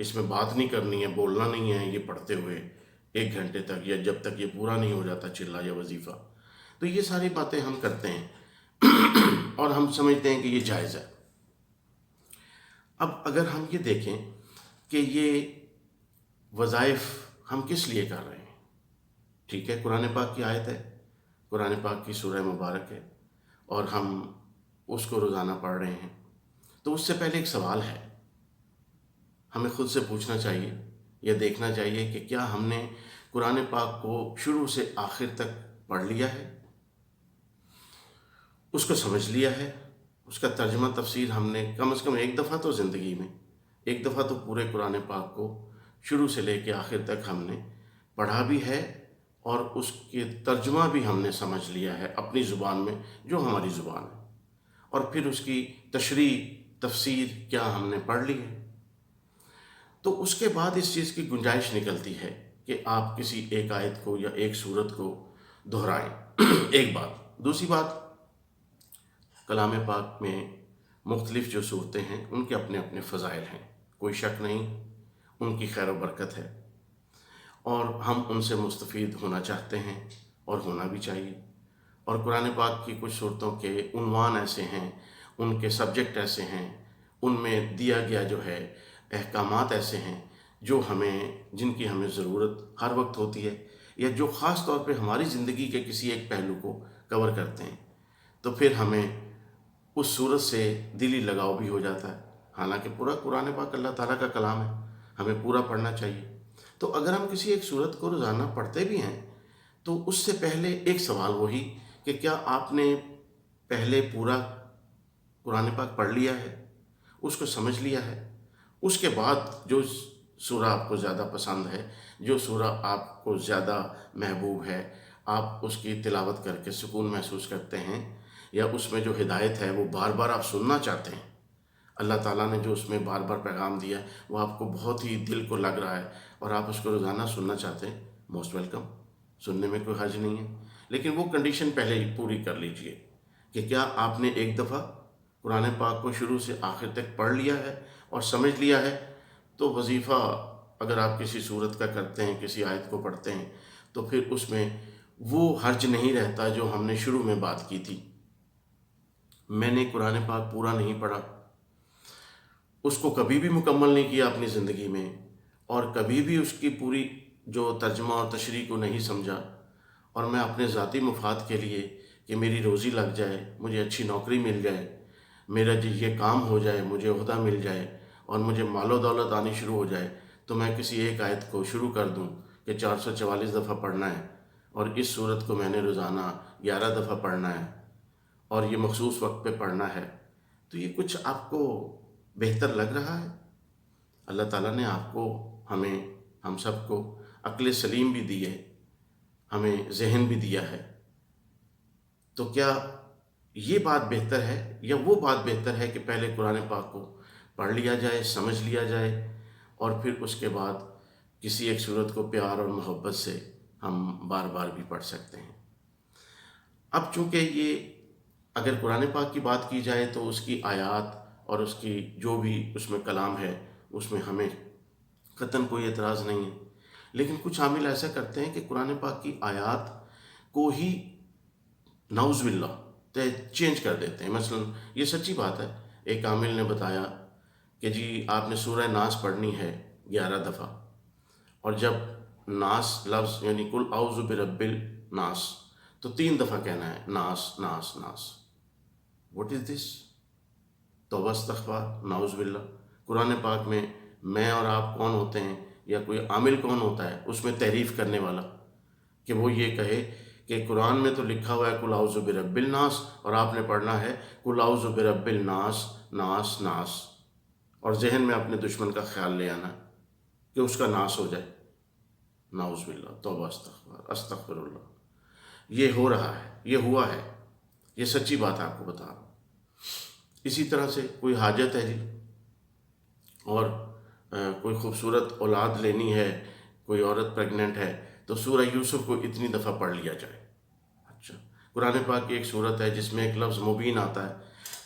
اس میں بات نہیں کرنی ہے، بولنا نہیں ہے یہ پڑھتے ہوئے 1 گھنٹے تک، یا جب تک یہ پورا نہیں ہو جاتا چلا یا وظیفہ. تو یہ ساری باتیں ہم کرتے ہیں اور ہم سمجھتے ہیں کہ یہ جائز ہے. اب اگر ہم یہ دیکھیں کہ یہ وظائف ہم کس لیے کر رہے ہیں، ٹھیک ہے، قرآن پاک کی آیت ہے، قرآن پاک کی سورہ مبارک ہے، اور ہم اس کو روزانہ پڑھ رہے ہیں. تو اس سے پہلے ایک سوال ہے، ہمیں خود سے پوچھنا چاہیے یا دیکھنا چاہیے کہ کیا ہم نے قرآن پاک کو شروع سے آخر تک پڑھ لیا ہے، اس کو سمجھ لیا ہے، اس کا ترجمہ تفسیر ہم نے کم از کم ایک دفعہ تو زندگی میں، ایک دفعہ تو پورے قرآن پاک کو شروع سے لے کے آخر تک ہم نے پڑھا بھی ہے، اور اس کے ترجمہ بھی ہم نے سمجھ لیا ہے اپنی زبان میں جو ہماری زبان ہے، اور پھر اس کی تشریح تفسیر کیا ہم نے پڑھ لی ہے. تو اس کے بعد اس چیز کی گنجائش نکلتی ہے کہ آپ کسی ایک آیت کو یا ایک سورت کو دہرائیں. ایک بات. دوسری بات، کلام پاک میں مختلف جو صورتیں ہیں ان کے اپنے اپنے فضائل ہیں، کوئی شک نہیں، ان کی خیر و برکت ہے، اور ہم ان سے مستفید ہونا چاہتے ہیں اور ہونا بھی چاہیے. اور قرآن پاک کی کچھ صورتوں کے عنوان ایسے ہیں، ان کے سبجیکٹ ایسے ہیں، ان میں دیا گیا جو ہے احکامات ایسے ہیں جو جن کی ہمیں ضرورت ہر وقت ہوتی ہے، یا جو خاص طور پہ ہماری زندگی کے کسی ایک پہلو کو کور کرتے ہیں. تو پھر ہمیں اس صورت سے دلی لگاؤ بھی ہو جاتا ہے. حالانکہ پورا قرآن پاک اللہ تعالیٰ کا کلام ہے، ہمیں پورا پڑھنا چاہیے. تو اگر ہم کسی ایک صورت کو روزانہ پڑھتے بھی ہیں تو اس سے پہلے ایک سوال وہی کہ کیا آپ نے پہلے پورا قرآن پاک پڑھ لیا ہے، اس کو سمجھ لیا ہے. اس کے بعد جو سورہ آپ کو زیادہ پسند ہے، جو سورہ آپ کو زیادہ محبوب ہے، آپ اس کی تلاوت کر کے سکون محسوس کرتے ہیں، یا اس میں جو ہدایت ہے وہ بار بار آپ سننا چاہتے ہیں، اللہ تعالیٰ نے جو اس میں بار بار پیغام دیا ہے وہ آپ کو بہت ہی دل کو لگ رہا ہے اور آپ اس کو روزانہ سننا چاہتے ہیں، موسٹ ویلکم، سننے میں کوئی حرج نہیں ہے. لیکن وہ کنڈیشن پہلے ہی پوری کر لیجئے کہ کیا آپ نے ایک دفعہ قرآن پاک کو شروع سے آخر تک پڑھ لیا ہے اور سمجھ لیا ہے. تو وظیفہ اگر آپ کسی صورت کا کرتے ہیں، کسی آیت کو پڑھتے ہیں، تو پھر اس میں وہ حرج نہیں رہتا جو ہم نے شروع میں بات کی تھی. میں نے قرآن پاک پورا نہیں پڑھا، اس کو کبھی بھی مکمل نہیں کیا اپنی زندگی میں، اور کبھی بھی اس کی پوری جو ترجمہ اور تشریح کو نہیں سمجھا، اور میں اپنے ذاتی مفاد کے لیے کہ میری روزی لگ جائے، مجھے اچھی نوکری مل جائے، میرا یہ کام ہو جائے، مجھے عہدہ مل جائے اور مجھے مال و دولت آنی شروع ہو جائے، تو میں کسی ایک آیت کو شروع کر دوں کہ 444 دفعہ پڑھنا ہے، اور اس صورت کو میں نے روزانہ 11 دفعہ پڑھنا ہے، اور یہ مخصوص وقت پہ پڑھنا ہے. تو یہ کچھ آپ کو بہتر لگ رہا ہے؟ اللہ تعالیٰ نے آپ کو، ہم سب کو عقل سلیم بھی دی ہے، ہمیں ذہن بھی دیا ہے. تو کیا یہ بات بہتر ہے یا وہ بات بہتر ہے کہ پہلے قرآن پاک کو پڑھ لیا جائے، سمجھ لیا جائے، اور پھر اس کے بعد کسی ایک صورت کو پیار اور محبت سے ہم بار بار بھی پڑھ سکتے ہیں. اب چونکہ یہ اگر قرآن پاک کی بات کی جائے تو اس کی آیات اور اس کی جو بھی اس میں کلام ہے اس میں ہمیں قطعاً کوئی اعتراض نہیں ہے، لیکن کچھ عامل ایسا کرتے ہیں کہ قرآن پاک کی آیات کو ہی نعوذ باللہ چینج کر دیتے ہیں. مثلا یہ سچی بات ہے، ایک عامل نے بتایا کہ جی آپ نے سورہ ناس پڑھنی ہے 11 دفعہ، اور جب ناس لفظ یعنی قل اعوذ برب الناس تو 3 دفعہ کہنا ہے، ناس ناس ناس. واٹ از دس؟ توبہ استغفار، نعوذ باللہ. قرآن پاک میں میں اور آپ کون ہوتے ہیں، یا کوئی عامل کون ہوتا ہے اس میں تحریف کرنے والا کہ وہ یہ کہے کہ قرآن میں تو لکھا ہوا ہے قل اعوذ برب الناس، اور آپ نے پڑھنا ہے قل اعوذ برب الناس ناس ناس، اور ذہن میں اپنے دشمن کا خیال لے آنا کہ اس کا ناس ہو جائے. نعوذ باللہ، توبہ استغفار، استغفر اللہ. یہ ہو رہا ہے، یہ ہوا ہے، یہ سچی بات آپ کو بتا رہا ہوں. اسی طرح سے کوئی حاجت ہے جی، اور کوئی خوبصورت اولاد لینی ہے، کوئی عورت پریگننٹ ہے، تو سورہ یوسف کو اتنی دفعہ پڑھ لیا جائے. اچھا، قرآن پاک کی ایک صورت ہے جس میں ایک لفظ مبین آتا ہے،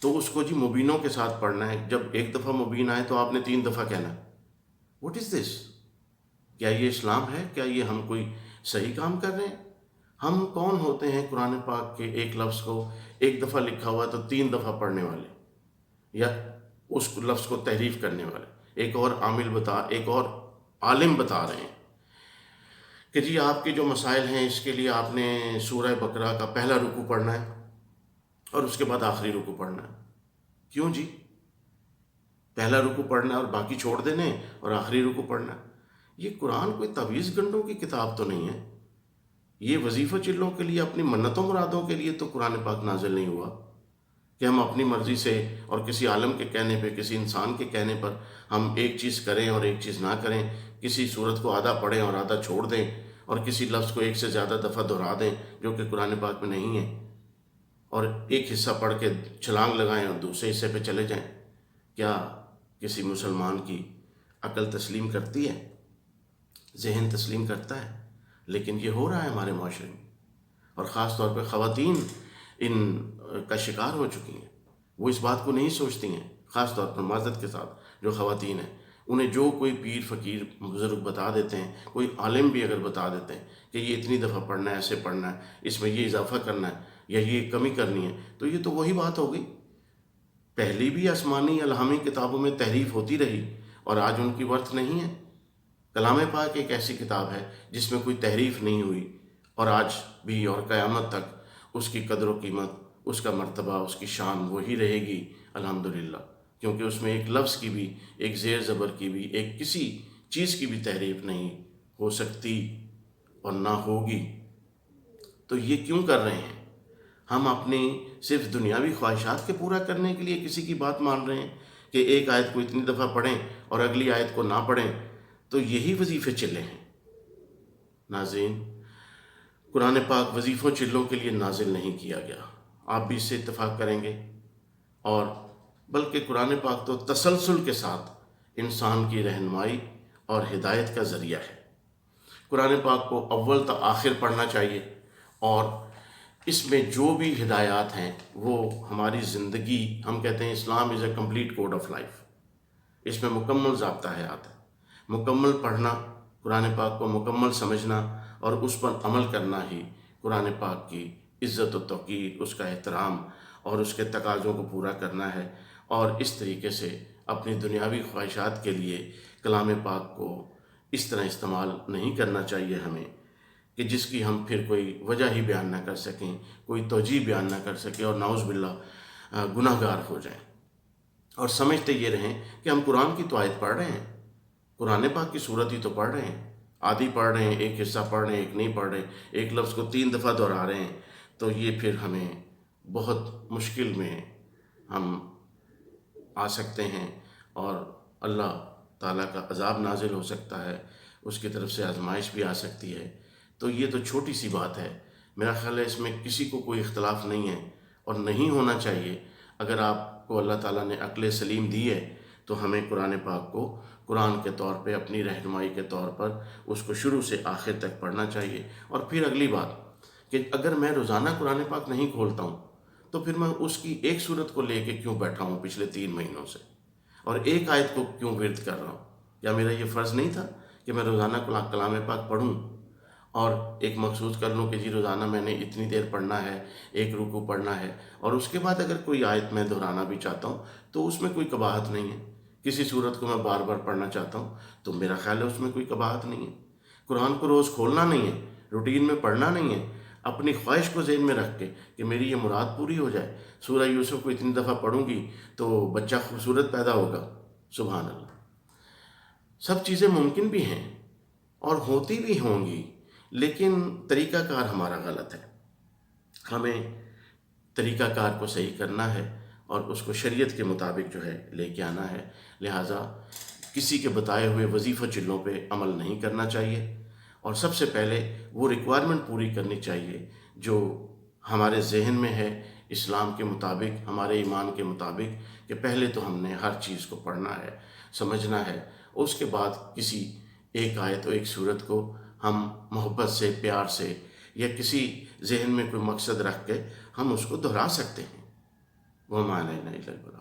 تو اس کو جی مبینوں کے ساتھ پڑھنا ہے. جب ایک دفعہ مبین آئے تو آپ نے 3 دفعہ کہنا ہے. What is this? کیا یہ اسلام ہے؟ کیا یہ ہم کوئی صحیح کام کر رہے ہیں؟ ہم کون ہوتے ہیں قرآن پاک کے ایک لفظ کو ایک دفعہ لکھا ہوا تو 3 دفعہ پڑھنے والے، یا اس لفظ کو تحریف کرنے والے؟ ایک اور عالم بتا رہے ہیں کہ جی آپ کے جو مسائل ہیں اس کے لیے آپ نے سورہ بقرہ کا پہلا رکوع پڑھنا ہے اور اس کے بعد آخری رکوع پڑھنا ہے۔ کیوں جی؟ پہلا رکوع پڑھنا ہے اور باقی چھوڑ دینے اور آخری رکوع پڑھنا ہے؟ یہ قرآن کوئی تعویذ گنڈوں کی کتاب تو نہیں ہے۔ یہ وظیفہ چلوں کے لیے، اپنی منتوں مرادوں کے لیے تو قرآن پاک نازل نہیں ہوا کہ ہم اپنی مرضی سے اور کسی عالم کے کہنے پہ، کسی انسان کے کہنے پر ہم ایک چیز کریں اور ایک چیز نہ کریں، کسی صورت کو آدھا پڑھیں اور آدھا چھوڑ دیں، اور کسی لفظ کو ایک سے زیادہ دفعہ دہرا دیں جو کہ قرآن پاک میں نہیں ہے، اور ایک حصہ پڑھ کے چھلانگ لگائیں اور دوسرے حصے پہ چلے جائیں۔ کیا کسی مسلمان کی عقل تسلیم کرتی ہے؟ ذہن تسلیم کرتا ہے؟ لیکن یہ ہو رہا ہے ہمارے معاشرے میں، اور خاص طور پہ خواتین ان کا شکار ہو چکی ہیں۔ وہ اس بات کو نہیں سوچتی ہیں، خاص طور پر معذرت کے ساتھ جو خواتین ہیں، انہیں جو کوئی پیر فقیر بزرگ بتا دیتے ہیں، کوئی عالم بھی اگر بتا دیتے ہیں کہ یہ اتنی دفعہ پڑھنا ہے، ایسے پڑھنا ہے، اس میں یہ اضافہ کرنا ہے یا یہ کمی کرنی ہے، تو یہ تو وہی بات ہو گئی۔ پہلی بھی آسمانی الہامی کتابوں میں تحریف ہوتی رہی اور آج ان کی ورث نہیں ہے۔ کلام پاک ایک ایسی کتاب ہے جس میں کوئی تحریف نہیں ہوئی، اور آج بھی اور قیامت تک اس کی قدر و قیمت، اس کا مرتبہ، اس کی شان وہی رہے گی الحمدللہ، کیونکہ اس میں ایک لفظ کی بھی، ایک زیر زبر کی بھی، ایک کسی چیز کی بھی تحریف نہیں ہو سکتی اور نہ ہوگی۔ تو یہ کیوں کر رہے ہیں؟ ہم اپنی صرف دنیاوی خواہشات کے پورا کرنے کے لیے کسی کی بات مان رہے ہیں کہ ایک آیت کو اتنی دفعہ پڑھیں اور اگلی آیت کو نہ پڑھیں، تو یہی وظیفے چلے ہیں۔ ناظرین، قرآن پاک وظیفوں چلوں کے لیے نازل نہیں کیا گیا، آپ بھی اس سے اتفاق کریں گے، اور بلکہ قرآن پاک تو تسلسل کے ساتھ انسان کی رہنمائی اور ہدایت کا ذریعہ ہے۔ قرآن پاک کو اول تا آخر پڑھنا چاہیے، اور اس میں جو بھی ہدایات ہیں وہ ہماری زندگی، ہم کہتے ہیں Islam is a complete code of life, اس میں مکمل ضابطہ حیات ہے۔ مکمل پڑھنا، قرآن پاک کو مکمل سمجھنا اور اس پر عمل کرنا ہی قرآن پاک کی عزت و توقیر، اس کا احترام اور اس کے تقاضوں کو پورا کرنا ہے، اور اس طریقے سے اپنی دنیاوی خواہشات کے لیے کلام پاک کو اس طرح استعمال نہیں کرنا چاہیے ہمیں کہ جس کی ہم پھر کوئی وجہ ہی بیان نہ کر سکیں، کوئی توجیہ بیان نہ کر سکیں اور نعوذ باللہ گناہ گار ہو جائیں، اور سمجھتے یہ رہیں کہ ہم قرآن کی تو آیت پڑھ رہے ہیں، قرآن پاک کی صورت ہی تو پڑھ رہے ہیں، آدھی پڑھ رہے ہیں، ایک حصہ پڑھ رہے ہیں، ایک نہیں پڑھ رہے، ایک لفظ کو 3 دفعہ دہرا رہے ہیں، تو یہ پھر ہمیں بہت مشکل میں ہم آ سکتے ہیں، اور اللہ تعالیٰ کا عذاب نازل ہو سکتا ہے، اس کی طرف سے آزمائش بھی آ سکتی ہے۔ تو یہ تو چھوٹی سی بات ہے، میرا خیال ہے اس میں کسی کو کوئی اختلاف نہیں ہے، اور نہیں ہونا چاہیے۔ اگر آپ کو اللہ تعالیٰ نے عقل سلیم دی ہے تو ہمیں قرآن پاک کو قرآن کے طور پہ، اپنی رہنمائی کے طور پر اس کو شروع سے آخر تک پڑھنا چاہیے۔ اور پھر اگلی بات کہ اگر میں روزانہ قرآن پاک نہیں کھولتا ہوں تو پھر میں اس کی ایک صورت کو لے کے کیوں بیٹھا ہوں پچھلے 3 مہینوں سے، اور ایک آیت کو کیوں ورد کر رہا ہوں؟ کیا میرا یہ فرض نہیں تھا کہ میں روزانہ کلام پاک پڑھوں اور ایک مخصوص کر لوں کہ جی روزانہ میں نے اتنی دیر پڑھنا ہے، ایک رکوع پڑھنا ہے، اور اس کے بعد اگر کوئی آیت میں دہرانا بھی چاہتا ہوں تو اس میں کوئی قباحت نہیں ہے؟ کسی صورت کو میں بار بار پڑھنا چاہتا ہوں تو میرا خیال ہے اس میں کوئی قباحت نہیں ہے۔ قرآن کو روز کھولنا نہیں ہے، روٹین میں پڑھنا نہیں ہے، اپنی خواہش کو ذہن میں رکھ کے کہ میری یہ مراد پوری ہو جائے، سورہ یوسف کو اتنی دفعہ پڑھوں گی تو بچہ خوبصورت پیدا ہوگا۔ سبحان اللہ، سب چیزیں ممکن بھی ہیں اور ہوتی بھی ہوں گی، لیکن طریقہ کار ہمارا غلط ہے۔ ہمیں طریقہ کار کو صحیح کرنا ہے اور اس کو شریعت کے مطابق جو ہے لے کے آنا ہے، لہٰذا کسی کے بتائے ہوئے وظیفہ چلوں پہ عمل نہیں کرنا چاہیے، اور سب سے پہلے وہ ریکوائرمنٹ پوری کرنی چاہیے جو ہمارے ذہن میں ہے اسلام کے مطابق، ہمارے ایمان کے مطابق، کہ پہلے تو ہم نے ہر چیز کو پڑھنا ہے، سمجھنا ہے، اس کے بعد کسی ایک آیت و ایک صورت کو ہم محبت سے، پیار سے، یا کسی ذہن میں کوئی مقصد رکھ کے ہم اس کو دہرا سکتے ہیں۔ وہ معنی نہیں لگ رہا۔